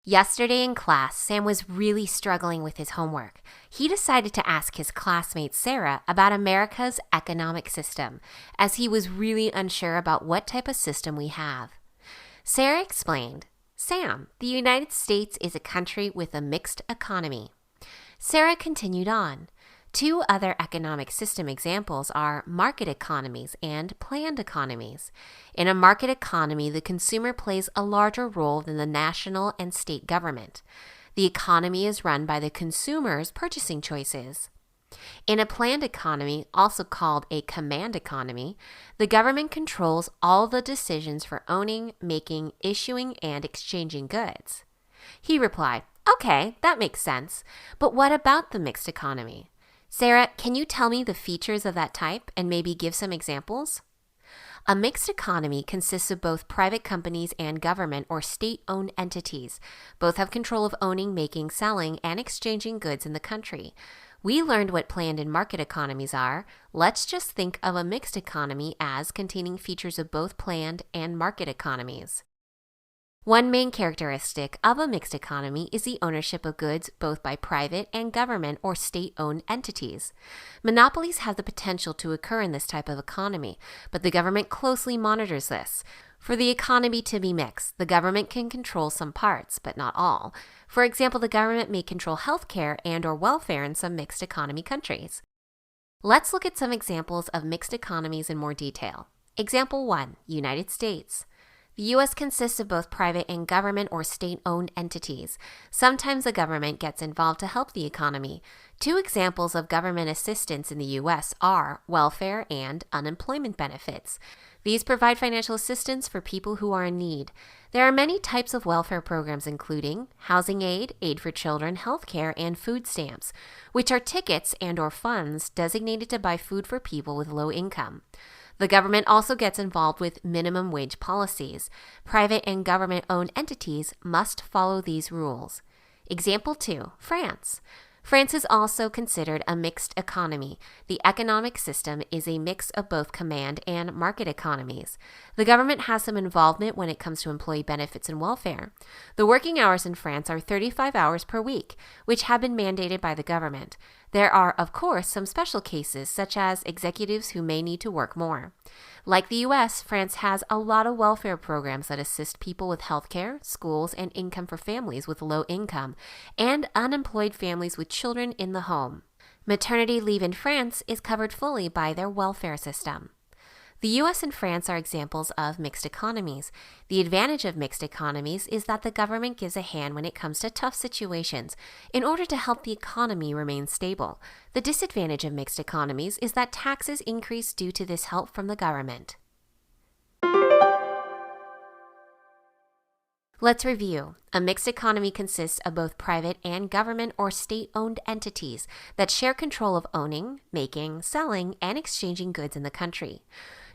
Yesterday in class, Sam was really struggling with his homework. He decided to ask his classmate Sarah about America's economic system, as he was really unsure about what type of system we have. Sarah explained, "Sam, the United States is a country with a mixed economy." Sarah continued on. Two other economic system examples are market economies and planned economies. In a market economy, the consumer plays a larger role than the national and state government. The economy is run by the consumer's purchasing choices. In a planned economy, also called a command economy, the government controls all the decisions for owning, making, issuing, and exchanging goods. He replied, "Okay, that makes sense. But what about the mixed economy? Sarah, can you tell me the features of that type and maybe give some examples?" A mixed economy consists of both private companies and government or state-owned entities. Both have control of owning, making, selling, and exchanging goods in the country. We learned what planned and market economies are. Let's just think of a mixed economy as containing features of both planned and market economies. One main characteristic of a mixed economy is the ownership of goods both by private and government or state-owned entities. Monopolies have the potential to occur in this type of economy, but the government closely monitors this. For the economy to be mixed, the government can control some parts, but not all. For example, the government may control healthcare and/or welfare in some mixed economy countries. Let's look at some examples of mixed economies in more detail. Example 1, United States. The U.S. consists of both private and government or state-owned entities. Sometimes the government gets involved to help the economy. Two examples of government assistance in the U.S. are welfare and unemployment benefits. These provide financial assistance for people who are in need. There are many types of welfare programs including housing aid, aid for children, health care, and food stamps, which are tickets and/or funds designated to buy food for people with low income. The government also gets involved with minimum wage policies. Private and government-owned entities must follow these rules. Example 2, France. France is also considered a mixed economy. The economic system is a mix of both command and market economies. The government has some involvement when it comes to employee benefits and welfare. The working hours in France are 35 hours per week, which have been mandated by the government. There are, of course, some special cases, such as executives who may need to work more. Like the U.S., France has a lot of welfare programs that assist people with health care, schools, and income for families with low income, and unemployed families with children in the home. Maternity leave in France is covered fully by their welfare system. The U.S. and France are examples of mixed economies. The advantage of mixed economies is that the government gives a hand when it comes to tough situations in order to help the economy remain stable. The disadvantage of mixed economies is that taxes increase due to this help from the government. Let's review. A mixed economy consists of both private and government or state-owned entities that share control of owning, making, selling, and exchanging goods in the country.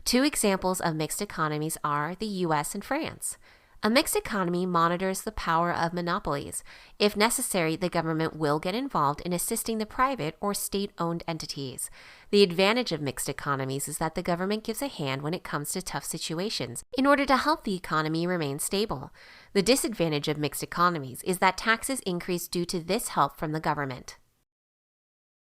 Two examples of mixed economies are the U.S. and France. A mixed economy monitors the power of monopolies. If necessary, the government will get involved in assisting the private or state-owned entities. The advantage of mixed economies is that the government gives a hand when it comes to tough situations in order to help the economy remain stable. The disadvantage of mixed economies is that taxes increase due to this help from the government.